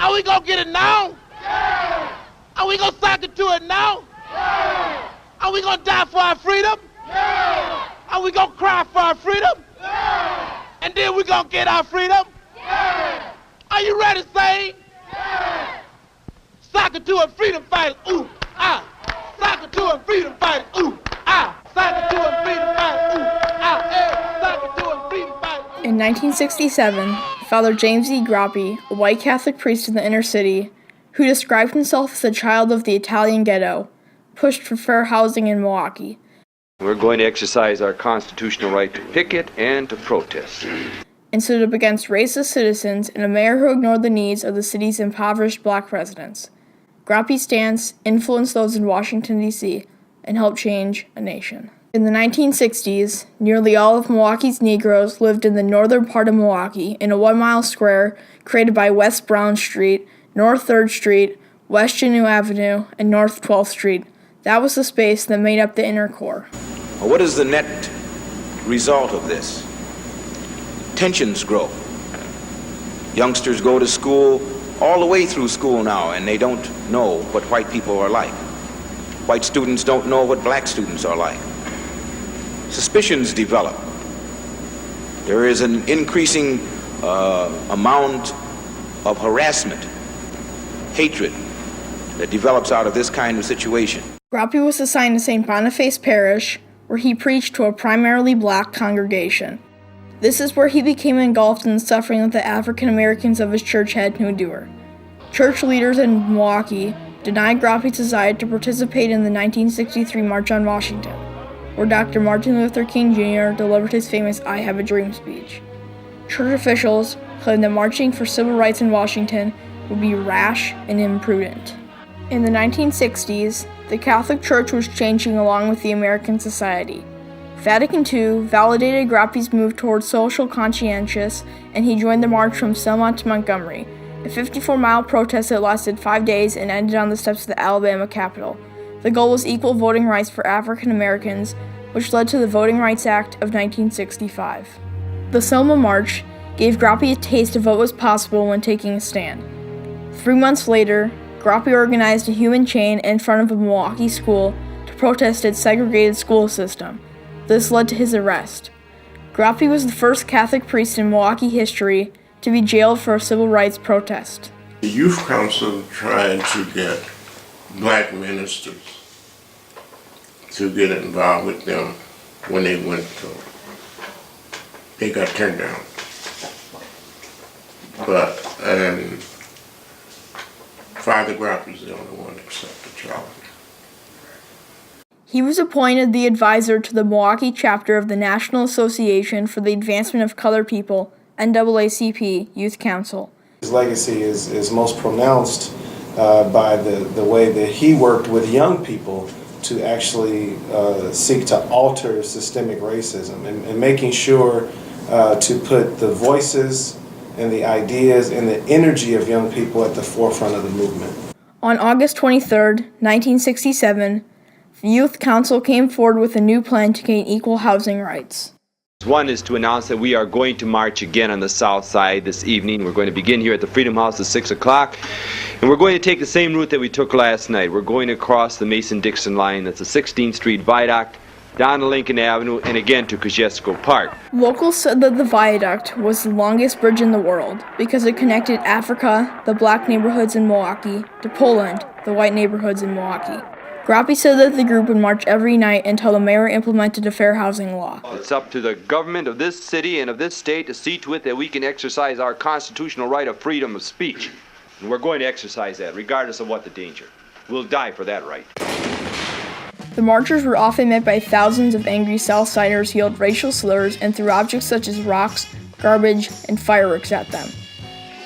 Are we gonna get it now? Yeah. Are we gonna sock it to it now? Yeah. Are we gonna die for our freedom? Yeah. Are we gonna cry for our freedom? Yeah. And then we gonna get our freedom? Yeah. Are you ready to sing? Yeah. Sock it to a freedom fighter, ooh, ah. Sock it to a freedom fighter, ooh, ah. Sock it to a freedom fighter, ooh, ah. Hey, sock it to a freedom fighter. In 1967, Father James Groppi, a white Catholic priest in the inner city, who described himself as a child of the Italian ghetto, pushed for fair housing in Milwaukee. We're going to exercise our constitutional right to picket and to protest. And stood up against racist citizens and a mayor who ignored the needs of the city's impoverished black residents. Groppi's stance influenced those in Washington, D.C., and helped change a nation. In the 1960s, nearly all of Milwaukee's Negroes lived in the northern part of Milwaukee in a 1-mile square created by West Brown Street, North 3rd Street, West Genoa Avenue, and North 12th Street. That was the space that made up the inner core. What is the net result of this? Tensions grow. Youngsters go to school all the way through school now, and they don't know what white people are like. White students don't know what black students are like. Suspicions develop. There is an increasing amount of harassment, hatred that develops out of this kind of situation. Groppi was assigned to St. Boniface Parish, where he preached to a primarily black congregation. This is where he became engulfed in the suffering that the African Americans of his church had to endure. Church leaders in Milwaukee denied Groppi's desire to participate in the 1963 March on Washington, where Dr. Martin Luther King Jr. delivered his famous I Have a Dream speech. Church officials claimed that marching for civil rights in Washington would be rash and imprudent. In the 1960s, the Catholic Church was changing along with the American society. Vatican II validated Groppi's move towards social conscientious, and he joined the march from Selma to Montgomery, a 54-mile protest that lasted 5 days and ended on the steps of the Alabama Capitol. The goal was equal voting rights for African Americans, which led to the Voting Rights Act of 1965. The Selma March gave Groppi a taste of what was possible when taking a stand. 3 months later, Groppi organized a human chain in front of a Milwaukee school to protest its segregated school system. This led to his arrest. Groppi was the first Catholic priest in Milwaukee history to be jailed for a civil rights protest. The youth council tried to get black ministers to get involved with them when they went to, they got turned down. But Father Groppi's the only one that accepted the challenge. He was appointed the advisor to the Milwaukee chapter of the National Association for the Advancement of Colored People, NAACP Youth Council. His legacy is most pronounced by the way that he worked with young people to actually seek to alter systemic racism and making sure to put the voices and the ideas and the energy of young people at the forefront of the movement. On August 23, 1967, the Youth Council came forward with a new plan to gain equal housing rights. One is to announce that we are going to march again on the south side this evening. We're going to begin here at the Freedom House at 6 o'clock. And we're going to take the same route that we took last night. We're going across the Mason-Dixon line. That's the 16th Street Viaduct, down to Lincoln Avenue, and again to Kosciuszko Park. Locals said that the viaduct was the longest bridge in the world because it connected Africa, the black neighborhoods in Milwaukee, to Poland, the white neighborhoods in Milwaukee. Groppi said that the group would march every night until the mayor implemented a fair housing law. It's up to the government of this city and of this state to see to it that we can exercise our constitutional right of freedom of speech. And we're going to exercise that, regardless of what the danger. We'll die for that right. The marchers were often met by thousands of angry Southsiders who yelled racial slurs and threw objects such as rocks, garbage, and fireworks at them.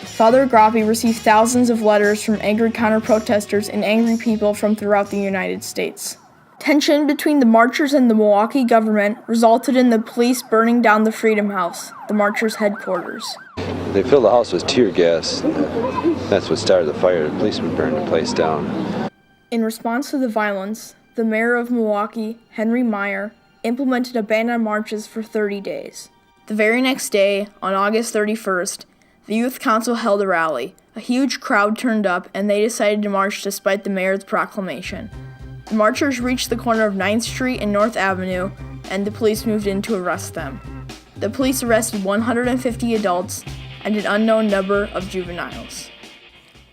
Father Groppi received thousands of letters from angry counter-protesters and angry people from throughout the United States. Tension between the marchers and the Milwaukee government resulted in the police burning down the Freedom House, the marchers' headquarters. They filled the house with tear gas. That's what started the fire. The policemen burned the place down. In response to the violence, the mayor of Milwaukee, Henry Meyer, implemented a ban on marches for 30 days. The very next day, on August 31st, the youth council held a rally. A huge crowd turned up, and they decided to march despite the mayor's proclamation. The marchers reached the corner of 9th Street and North Avenue, and the police moved in to arrest them. The police arrested 150 adults and an unknown number of juveniles.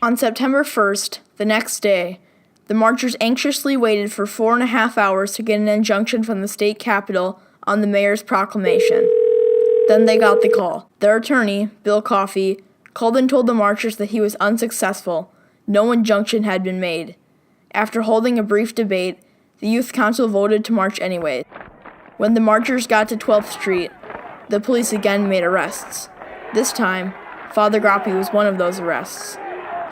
On September 1st, the next day, the marchers anxiously waited for 4.5 hours to get an injunction from the state capitol on the mayor's proclamation. Then they got the call. Their attorney, Bill Coffey, called and told the marchers that he was unsuccessful. No injunction had been made. After holding a brief debate, the youth council voted to march anyway. When the marchers got to 12th Street, the police again made arrests. This time, Father Groppi was one of those arrests.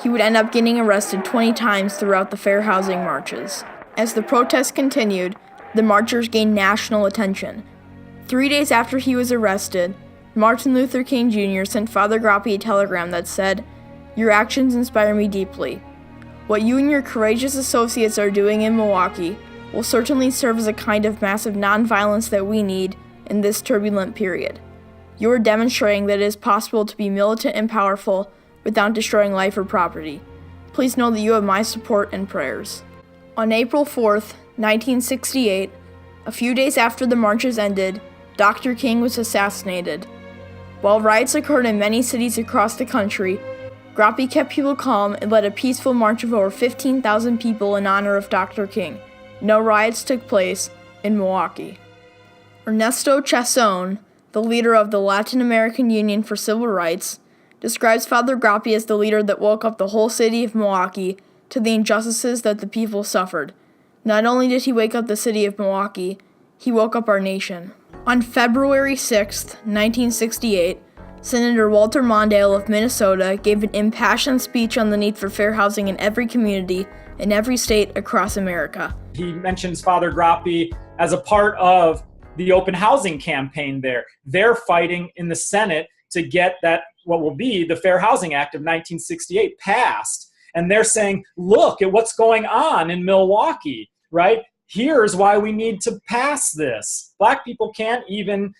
He would end up getting arrested 20 times throughout the fair housing marches. As the protests continued, the marchers gained national attention. 3 days after he was arrested, Martin Luther King Jr. sent Father Groppi a telegram that said, "Your actions inspire me deeply. What you and your courageous associates are doing in Milwaukee will certainly serve as a kind of massive nonviolence that we need in this turbulent period. You are demonstrating that it is possible to be militant and powerful without destroying life or property. Please know that you have my support and prayers." On April 4th, 1968, a few days after the marches ended, Dr. King was assassinated. While riots occurred in many cities across the country, Groppi kept people calm and led a peaceful march of over 15,000 people in honor of Dr. King. No riots took place in Milwaukee. Ernesto Chasson, the leader of the Latin American Union for Civil Rights, describes Father Groppi as the leader that woke up the whole city of Milwaukee to the injustices that the people suffered. Not only did he wake up the city of Milwaukee, he woke up our nation. On February 6, 1968, Senator Walter Mondale of Minnesota gave an impassioned speech on the need for fair housing in every community in every state across America. He mentions Father Groppi as a part of the open housing campaign there. They're fighting in the Senate to get that, what will be the Fair Housing Act of 1968 passed. And they're saying, look at what's going on in Milwaukee, right? Here's why we need to pass this. Black people can't even,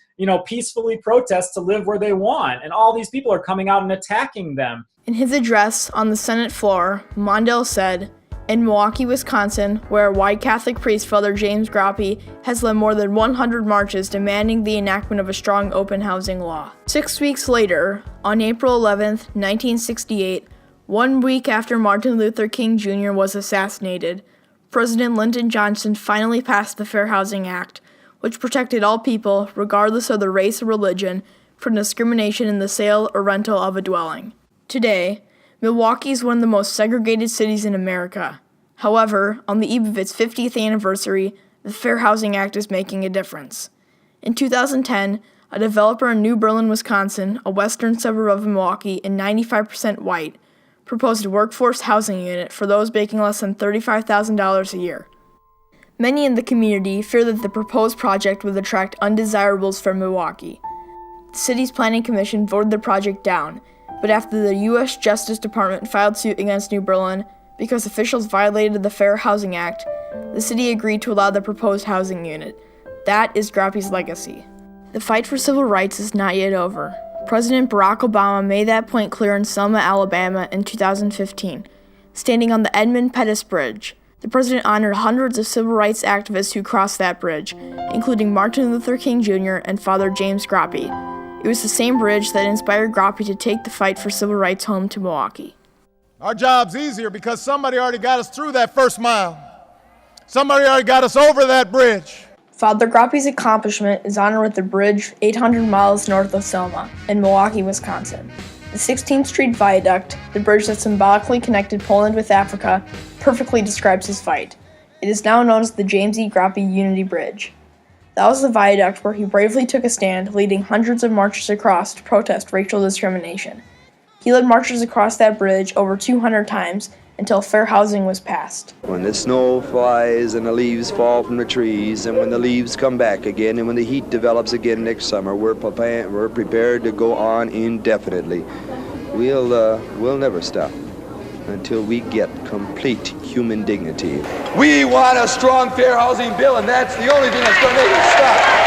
peacefully protest to live where they want. And all these people are coming out and attacking them. In his address on the Senate floor, Mondale said, "In Milwaukee, Wisconsin, where a white Catholic priest, Father James Groppi, has led more than 100 marches demanding the enactment of a strong open housing law." 6 weeks later, on April 11, 1968, 1 week after Martin Luther King Jr. was assassinated, President Lyndon Johnson finally passed the Fair Housing Act, which protected all people, regardless of their race or religion, from discrimination in the sale or rental of a dwelling. Today, Milwaukee is one of the most segregated cities in America. However, on the eve of its 50th anniversary, the Fair Housing Act is making a difference. In 2010, a developer in New Berlin, Wisconsin, a western suburb of Milwaukee and 95% white, proposed a workforce housing unit for those making less than $35,000 a year. Many in the community fear that the proposed project would attract undesirables from Milwaukee. The city's planning commission voted the project down, but after the U.S. Justice Department filed suit against New Berlin because officials violated the Fair Housing Act, the city agreed to allow the proposed housing unit. That is Groppi's legacy. The fight for civil rights is not yet over. President Barack Obama made that point clear in Selma, Alabama in 2015. Standing on the Edmund Pettus Bridge, the president honored hundreds of civil rights activists who crossed that bridge, including Martin Luther King Jr. and Father James Groppi. It was the same bridge that inspired Groppi to take the fight for civil rights home to Milwaukee. Our job's easier because somebody already got us through that first mile. Somebody already got us over that bridge. Father Groppi's accomplishment is honored with the bridge 800 miles north of Selma, in Milwaukee, Wisconsin. The 16th Street Viaduct, the bridge that symbolically connected Poland with Africa, perfectly describes his fight. It is now known as the James E. Groppi Unity Bridge. That was the viaduct where he bravely took a stand, leading hundreds of marchers across to protest racial discrimination. He led marchers across that bridge over 200 times until fair housing was passed. When the snow flies and the leaves fall from the trees, and when the leaves come back again, and when the heat develops again next summer, we're prepared to go on indefinitely. We'll never stop until we get complete human dignity. We want a strong, fair housing bill, and that's the only thing that's going to make us stop.